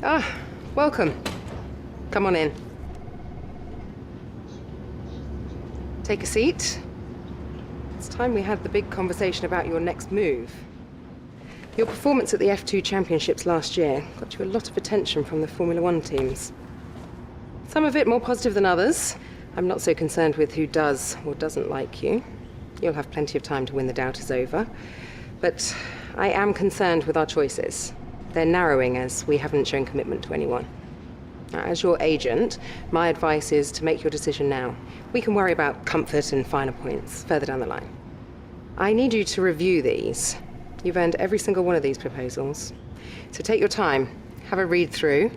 Ah, welcome. Come on in. Take a seat. It's time we had the big conversation about your next move. Your performance at the F2 Championships last year got you a lot of attention from the Formula One teams. Some of it more positive than others. I'm not so concerned with who does or doesn't like you. You'll have plenty of time to win the doubters over. But I am concerned with our choices. They're narrowing as we haven't shown commitment to anyone. Now, as your agent, my advice is to make your decision now. We can worry about comfort and finer points further down the line. I need you to review these. You've earned every single one of these proposals. So take your time, have a read through,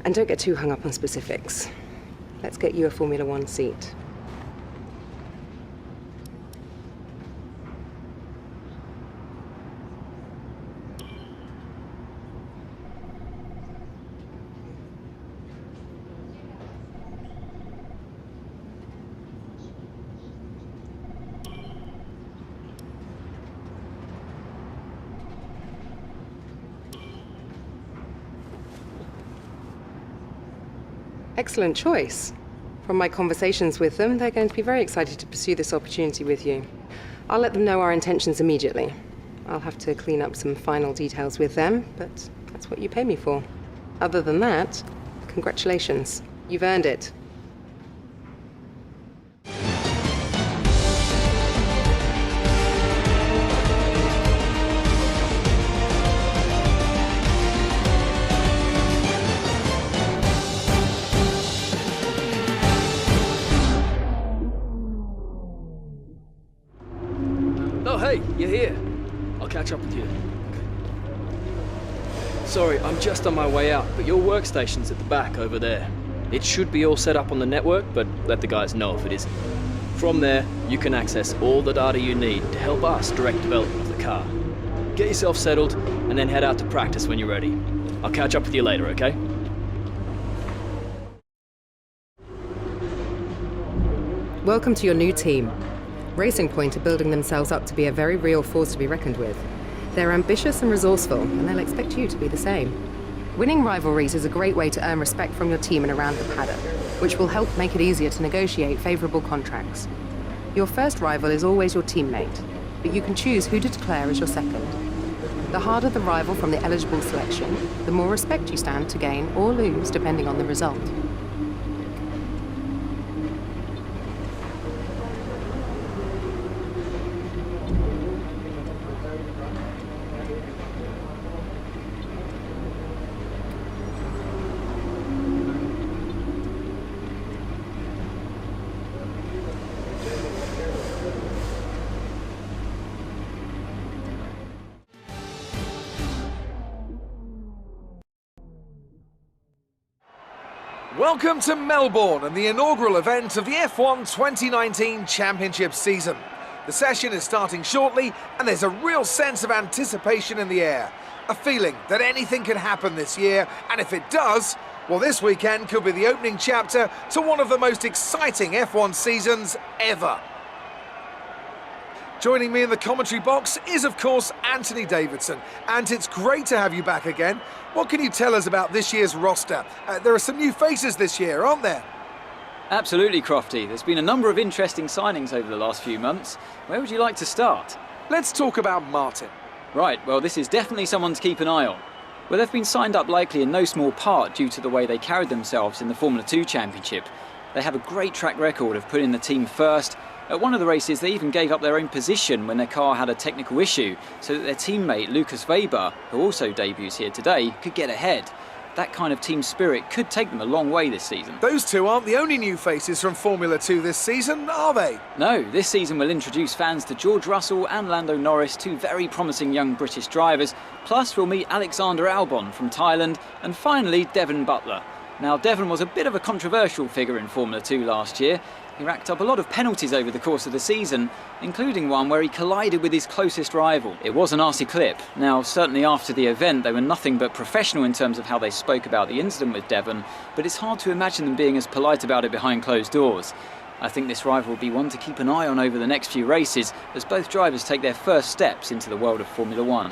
and don't get too hung up on specifics. Let's get you a Formula One seat. Excellent choice. From my conversations with them, they're going to be very excited to pursue this opportunity with you. I'll let them know our intentions immediately. I'll have to clean up some final details with them, but that's what you pay me for. Other than that, congratulations. You've earned it. Oh, hey, you're here. I'll catch up with you. Okay. Sorry, I'm just on my way out, but your workstation's at the back over there. It should be all set up on the network, but let the guys know if it isn't. From there, you can access all the data you need to help us direct development of the car. Get yourself settled, and then head out to practice when you're ready. I'll catch up with you later, okay? Welcome to your new team. Racing Point are building themselves up to be a very real force to be reckoned with. They're ambitious and resourceful, and they'll expect you to be the same. Winning rivalries is a great way to earn respect from your team and around the paddock, which will help make it easier to negotiate favourable contracts. Your first rival is always your teammate, but you can choose who to declare as your second. The harder the rival from the eligible selection, the more respect you stand to gain or lose depending on the result. Welcome to Melbourne and the inaugural event of the F1 2019 Championship season. The session is starting shortly and there's a real sense of anticipation in the air. A feeling that anything can happen this year, and if it does, well, this weekend could be the opening chapter to one of the most exciting F1 seasons ever. Joining me in the commentary box is, of course, Anthony Davidson. And it's great to have you back again. What can you tell us about this year's roster? There are some new faces this year, aren't there? Absolutely, Crofty. There's been a number of interesting signings over the last few months. Where would you like to start? Let's talk about Martin. Right, well, this is definitely someone to keep an eye on. Well, they've been signed up likely in no small part due to the way they carried themselves in the Formula 2 Championship. They have a great track record of putting the team first. At one of the races, they even gave up their own position when their car had a technical issue, so that their teammate Lucas Weber, who also debuts here today, could get ahead. That kind of team spirit could take them a long way this season. Those two aren't the only new faces from Formula 2 this season, are they? No, this season will introduce fans to George Russell and Lando Norris, two very promising young British drivers. Plus, we'll meet Alexander Albon from Thailand, and finally, Devon Butler. Now, Devon was a bit of a controversial figure in Formula 2 last year. He racked up a lot of penalties over the course of the season, including one where he collided with his closest rival. It was an arsey clip. Now, certainly after the event, they were nothing but professional in terms of how they spoke about the incident with Devon, but it's hard to imagine them being as polite about it behind closed doors. I think this rival will be one to keep an eye on over the next few races, as both drivers take their first steps into the world of Formula 1.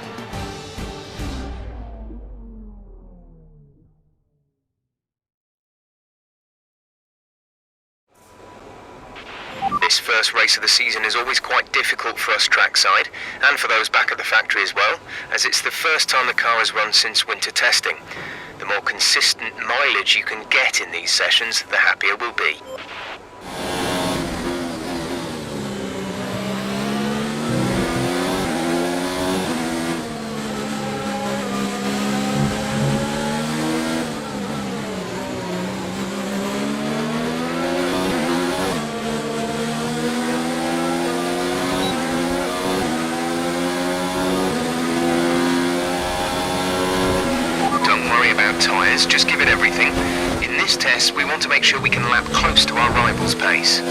first race of the season is always quite difficult for us trackside, and for those back at the factory as well, as it's the first time the car has run since winter testing. The more consistent mileage you can get in these sessions, the happier we'll be. Tyres, just give it everything. In this test, we want to make sure we can lap close to our rivals' pace.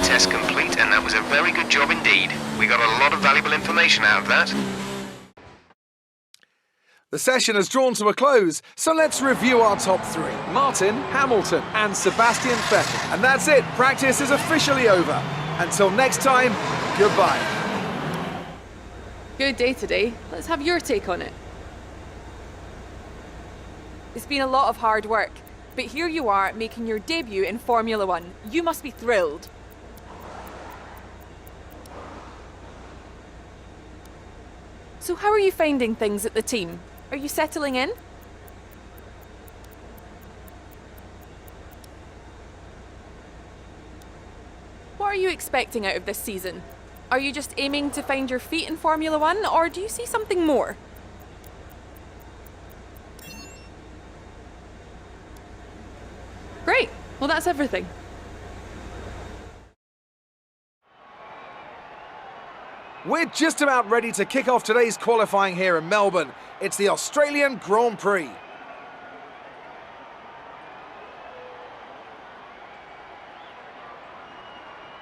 Test complete, and that was a very good job indeed. We got a lot of valuable information out of that. The session has drawn to a close, so let's review our top three. Martin, Hamilton and Sebastian Vettel. And that's it, practice is officially over. Until next time, goodbye. Good day today. Let's have your take on it. It's been a lot of hard work, but here you are making your debut in Formula One. You must be thrilled. So how are you finding things at the team? Are you settling in? What are you expecting out of this season? Are you just aiming to find your feet in Formula One, or do you see something more? Great. Well, that's everything. We're just about ready to kick off today's qualifying here in Melbourne. It's the Australian Grand Prix.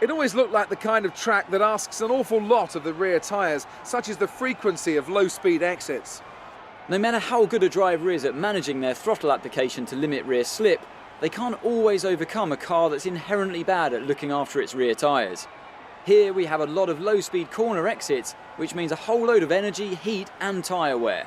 It always looked like the kind of track that asks an awful lot of the rear tyres, such as the frequency of low-speed exits. No matter how good a driver is at managing their throttle application to limit rear slip, they can't always overcome a car that's inherently bad at looking after its rear tyres. Here we have a lot of low-speed corner exits, which means a whole load of energy, heat and tyre wear.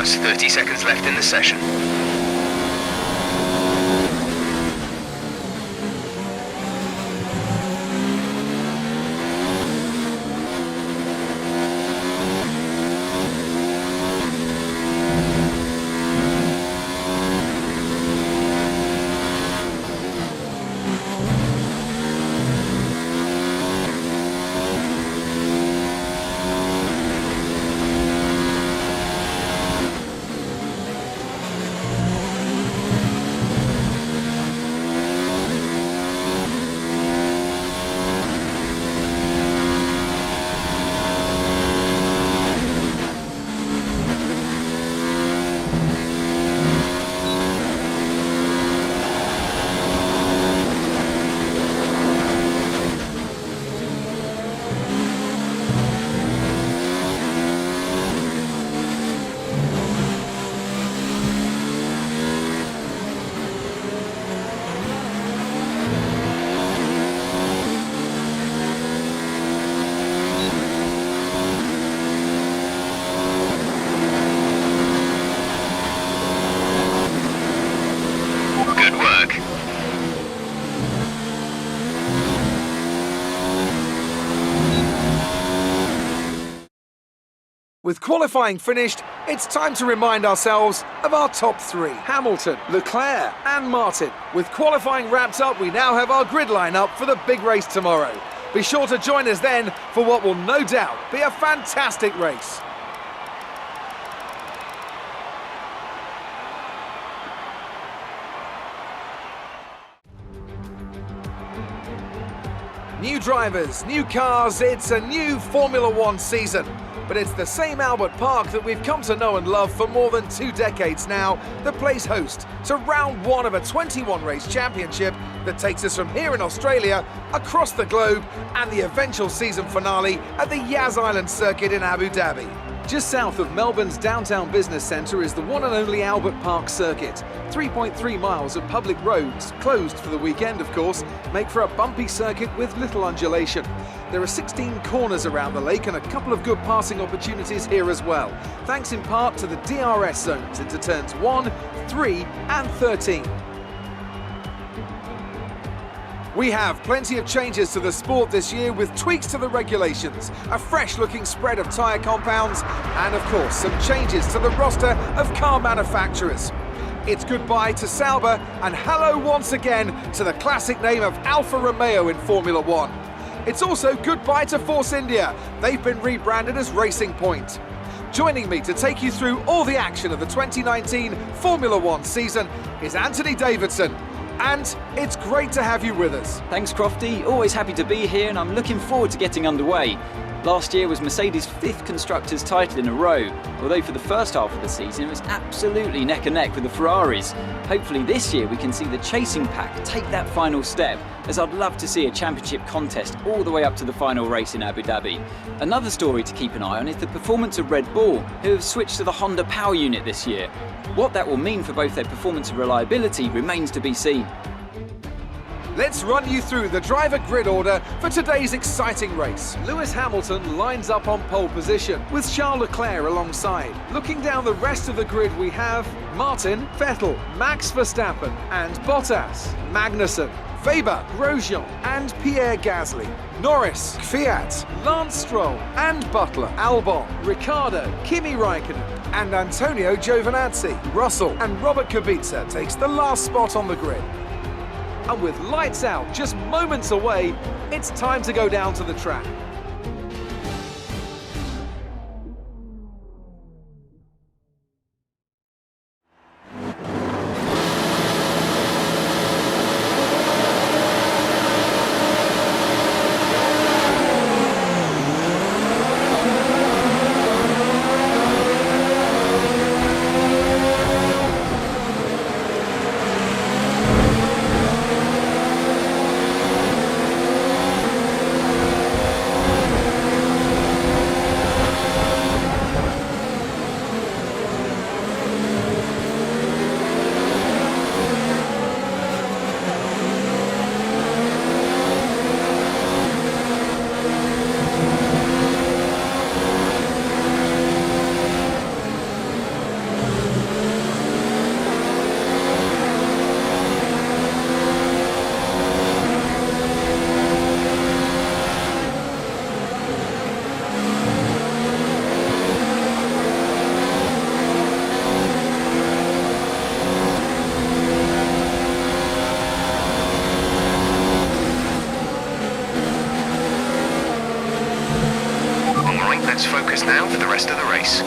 Just 30 seconds left in the session. Good work. With qualifying finished, it's time to remind ourselves of our top three. Hamilton, Leclerc and Martin. With qualifying wrapped up, we now have our grid lineup for the big race tomorrow. Be sure to join us then for what will no doubt be a fantastic race. New drivers, new cars, it's a new Formula One season. But it's the same Albert Park that we've come to know and love for more than 2 decades now that plays host to round 1 of a 21-race championship that takes us from here in Australia across the globe and the eventual season finale at the Yas Island circuit in Abu Dhabi. Just south of Melbourne's downtown business centre is the one and only Albert Park circuit. 3.3 miles of public roads, closed for the weekend of course, make for a bumpy circuit with little undulation. There are 16 corners around the lake and a couple of good passing opportunities here as well, thanks in part to the DRS zones into turns 1, 3 and 13. We have plenty of changes to the sport this year with tweaks to the regulations, a fresh-looking spread of tyre compounds, and of course some changes to the roster of car manufacturers. It's goodbye to Sauber and hello once again to the classic name of Alfa Romeo in Formula One. It's also goodbye to Force India. They've been rebranded as Racing Point. Joining me to take you through all the action of the 2019 Formula One season is Anthony Davidson. And it's great to have you with us. Thanks, Crofty. Always happy to be here, and I'm looking forward to getting underway. Last year was Mercedes' 5th Constructors' title in a row, although for the first half of the season it was absolutely neck and neck with the Ferraris. Hopefully this year we can see the chasing pack take that final step, as I'd love to see a championship contest all the way up to the final race in Abu Dhabi. Another story to keep an eye on is the performance of Red Bull, who have switched to the Honda Power Unit this year. What that will mean for both their performance and reliability remains to be seen. Let's run you through the driver grid order for today's exciting race. Lewis Hamilton lines up on pole position, with Charles Leclerc alongside. Looking down the rest of the grid we have Martin, Vettel, Max Verstappen and Bottas, Magnussen, Weber, Grosjean and Pierre Gasly, Norris, Kvyat, Lance Stroll and Butler, Albon, Ricciardo, Kimi Raikkonen and Antonio Giovinazzi. Russell and Robert Kubica takes the last spot on the grid. And with lights out just moments away, it's time to go down to the track. laps now for the rest of the race.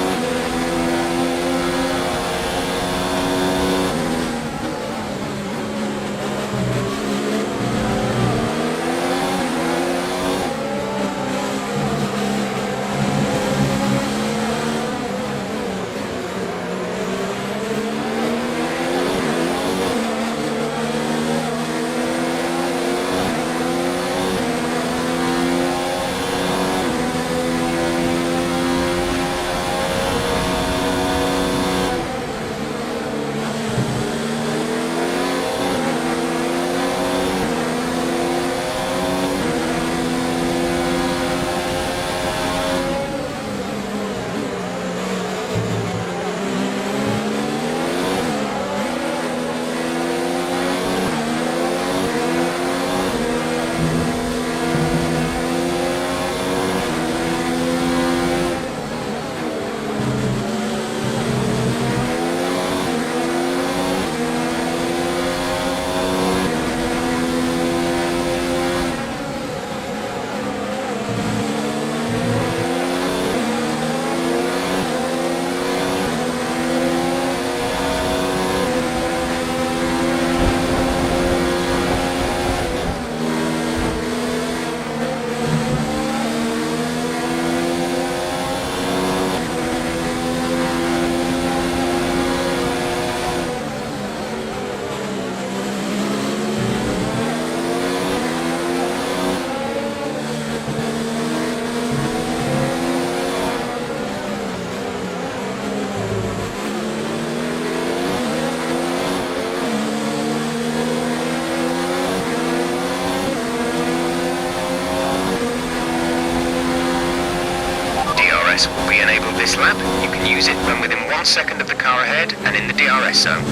Will be enabled this lap. You can use it when within 1 second of the car ahead and in the DRS zone.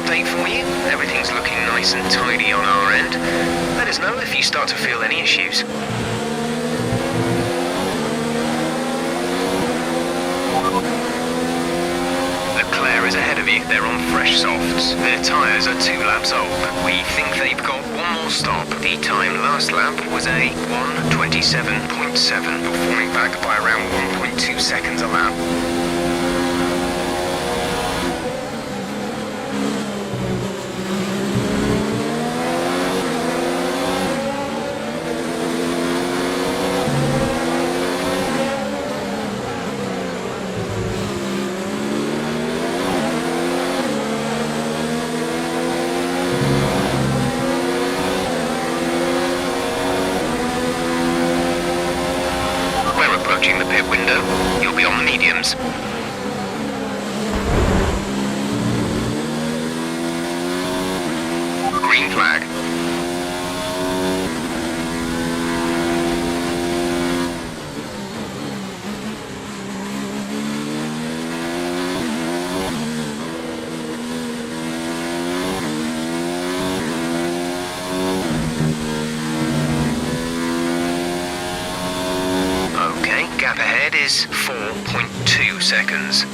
For you. Everything's looking nice and tidy on our end. Let us know if you start to feel any issues. Leclerc is ahead of you. They're on fresh softs. Their tyres are 2 laps old. We think they've got one more stop. The time last lap was a 1:27.7, falling back by around 1.2 seconds a lap. Approaching the pit window, you'll be on the mediums. Green flag. Gap ahead is 4.2 seconds.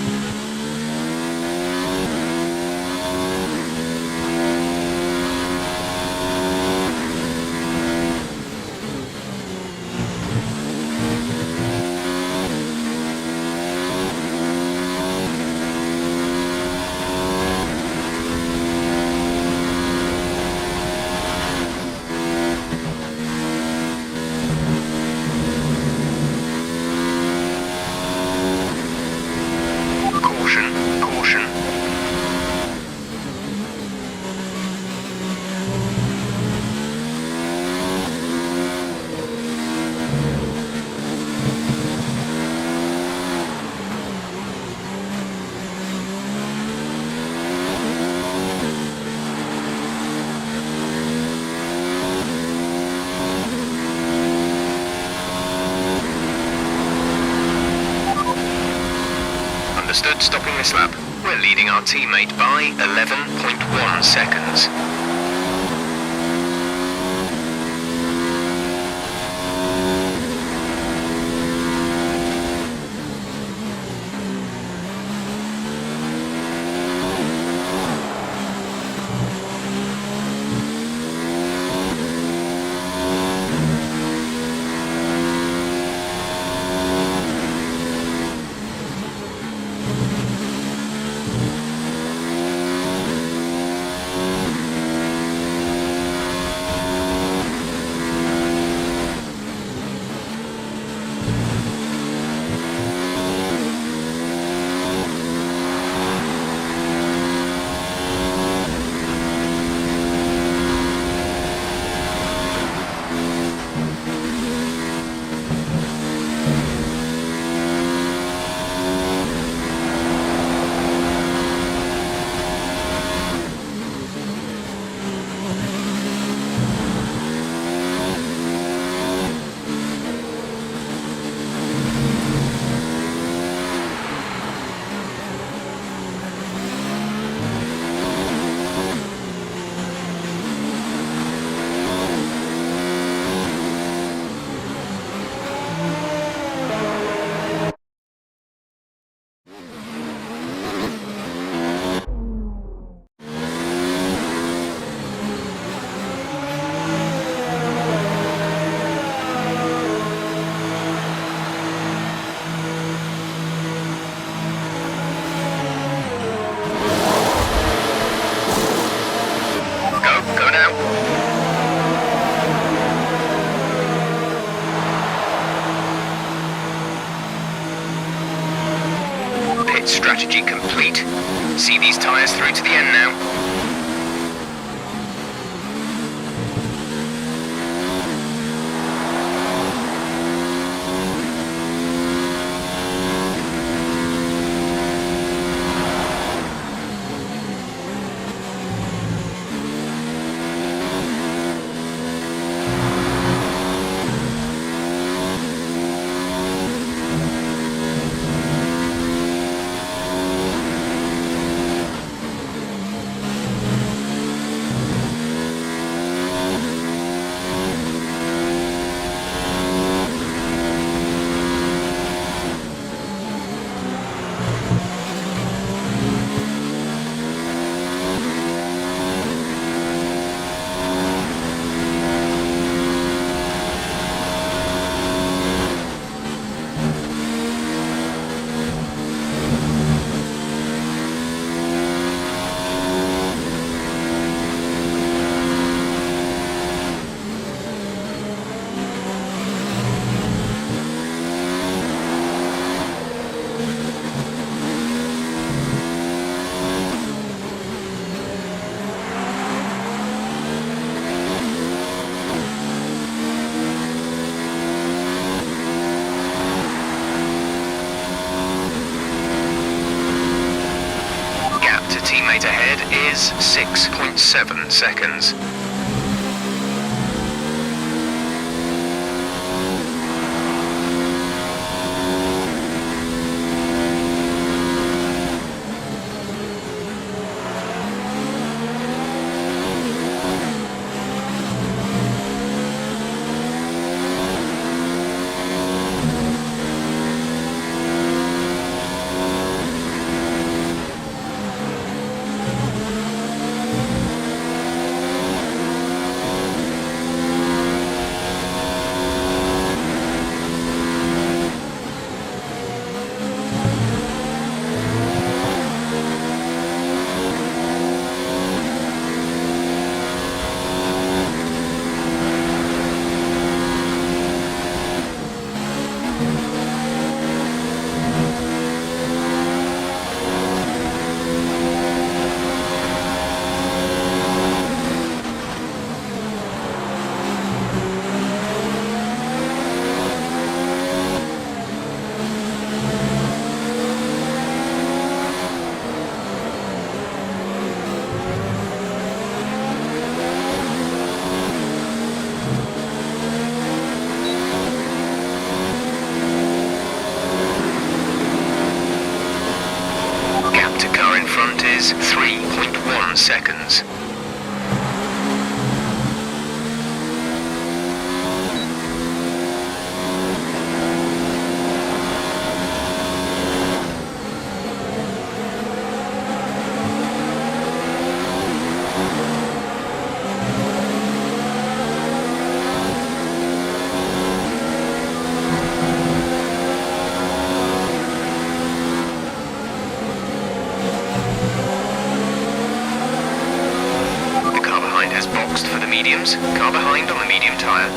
Understood, stopping this lap. We're leading our teammate by 11.1 seconds. Go now. Pit strategy complete. See these tyres through to the end now. Teammate ahead is 6.7 seconds. is 3.1 seconds. Has boxed for the mediums, car behind on the medium tyre.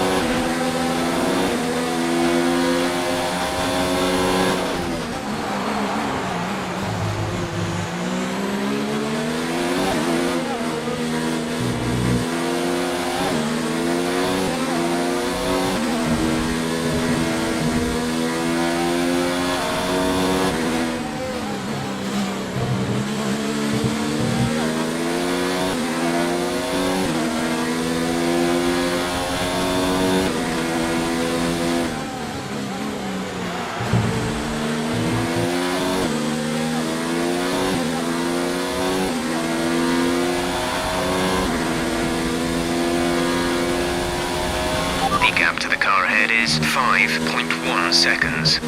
The gap to the car ahead is 5.1 seconds.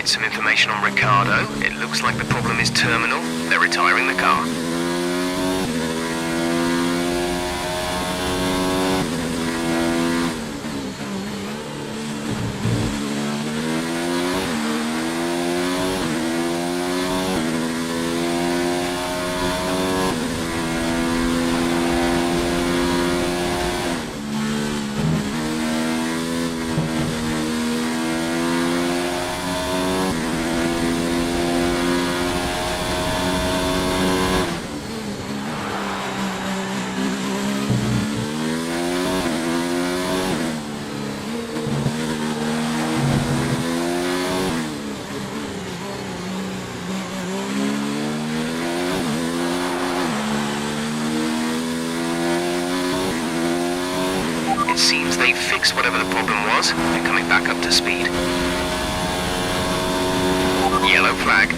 Some information on Ricardo. It looks like the problem is terminal. They're retiring the car. It seems they've fixed whatever the problem was and coming back up to speed. Yellow flag.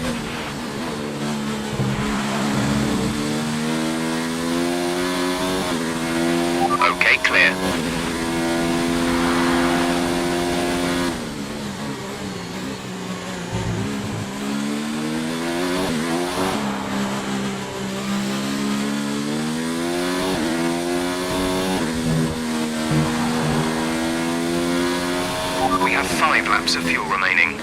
Okay, clear. We have 5 laps of fuel remaining.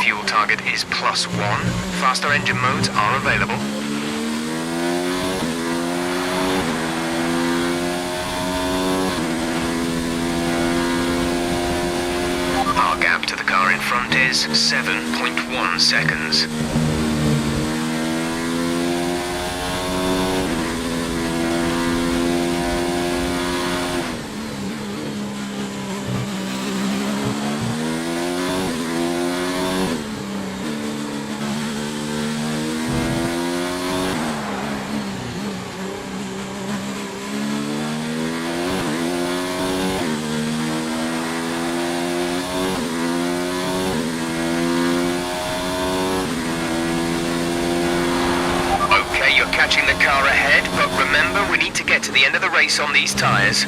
Fuel target is +1. Faster engine modes are available. Our gap to the car in front is 7.1 seconds. the end of the race on these tyres.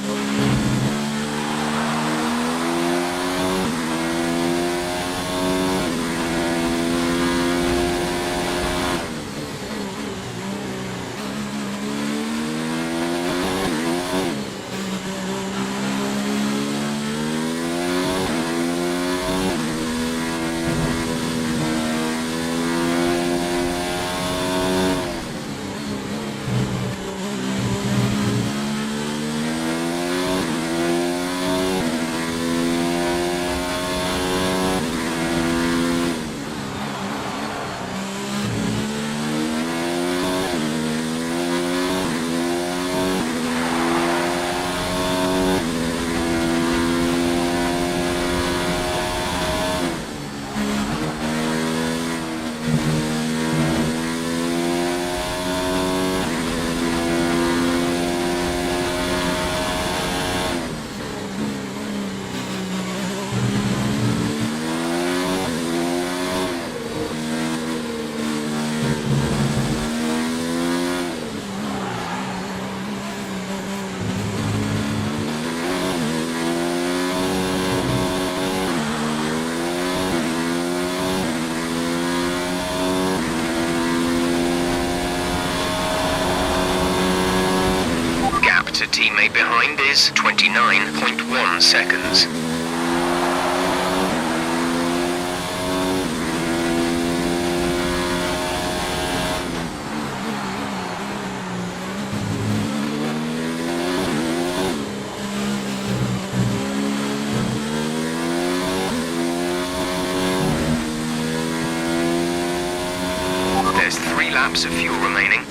Teammate behind is 29.1 seconds. There's 3 laps of fuel remaining.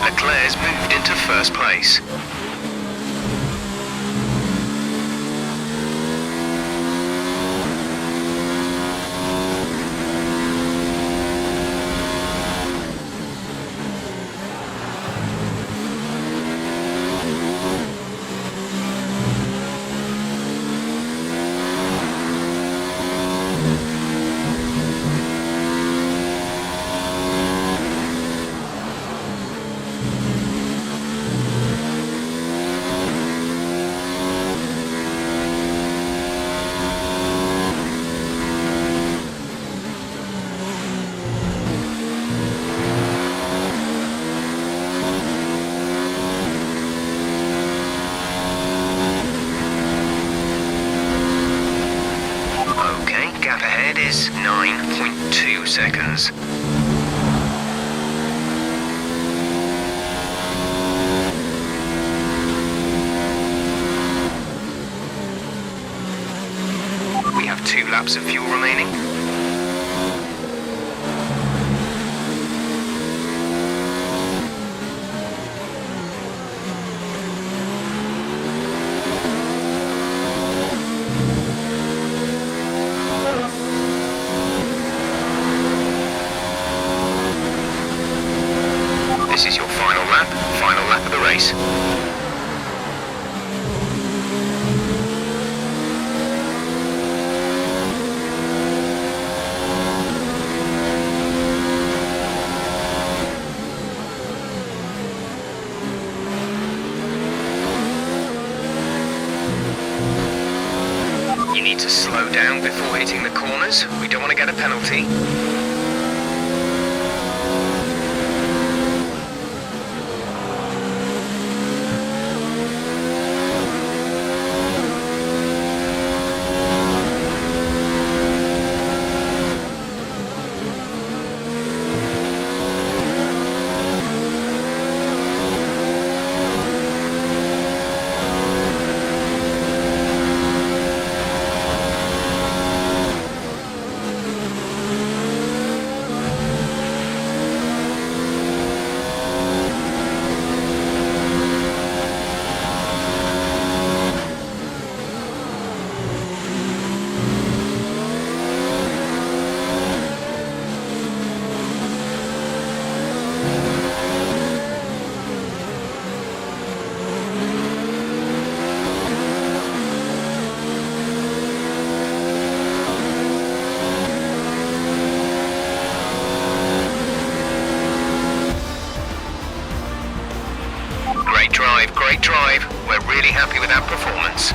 Leclerc's moved into first place. Gap ahead is 9.2 seconds. We have 2 laps of fuel remaining. This is your final lap of the race. You need to slow down before hitting the corners. We don't want to get a penalty. we're really happy with that performance.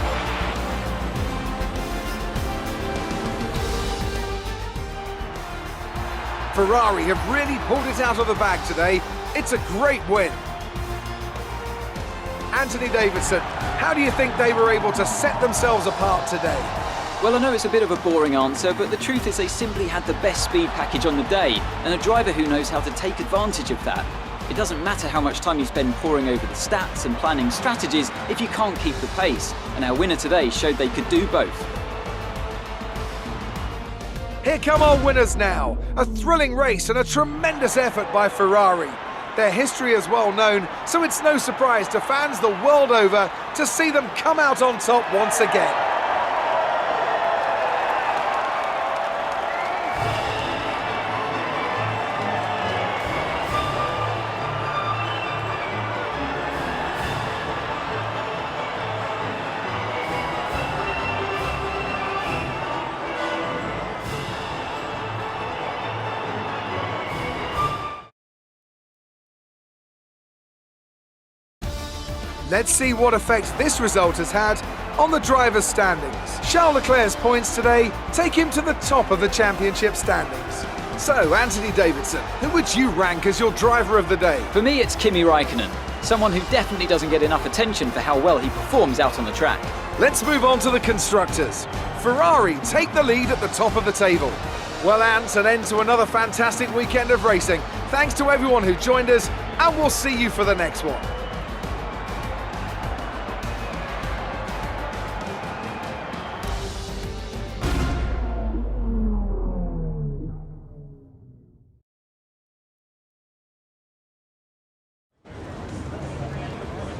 Ferrari have really pulled it out of the bag today. It's a great win. Anthony Davidson, how do you think they were able to set themselves apart today? Well, I know it's a bit of a boring answer, but the truth is they simply had the best speed package on the day, and a driver who knows how to take advantage of that. It doesn't matter how much time you spend poring over the stats and planning strategies if you can't keep the pace, and our winner today showed they could do both. Here come our winners now. A thrilling race and a tremendous effort by Ferrari. Their history is well known, so it's no surprise to fans the world over to see them come out on top once again. Let's see what effect this result has had on the drivers' standings. Charles Leclerc's points today take him to the top of the championship standings. So, Anthony Davidson, who would you rank as your driver of the day? For me, it's Kimi Raikkonen, someone who definitely doesn't get enough attention for how well he performs out on the track. Let's move on to the constructors. Ferrari take the lead at the top of the table. Well, Ant, an end to another fantastic weekend of racing. Thanks to everyone who joined us, and we'll see you for the next one.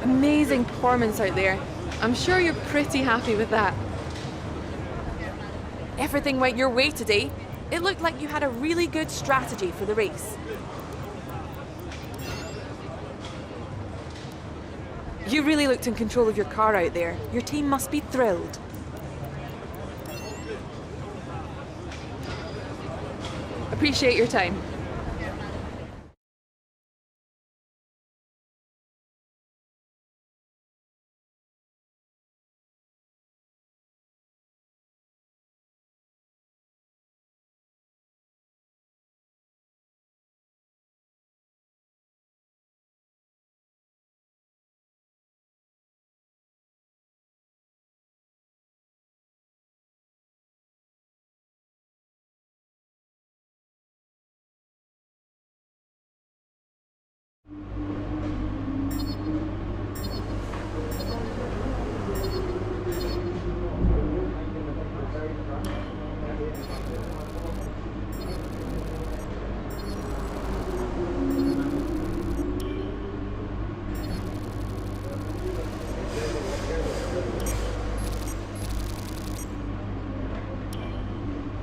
Amazing performance out there. I'm sure you're pretty happy with that. Everything went your way today. It looked like you had a really good strategy for the race. You really looked in control of your car out there. Your team must be thrilled. Appreciate your time.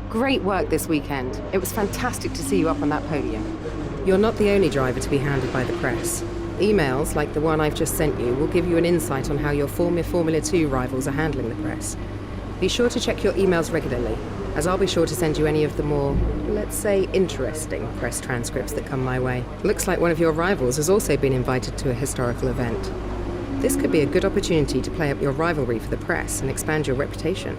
Great work this weekend. It was fantastic to see you up on that podium. You're not the only driver to be hounded by the press. Emails, like the one I've just sent you, will give you an insight on how your former Formula 2 rivals are handling the press. Be sure to check your emails regularly, as I'll be sure to send you any of the more, let's say, interesting press transcripts that come my way. Looks like one of your rivals has also been invited to a historical event. This could be a good opportunity to play up your rivalry for the press and expand your reputation.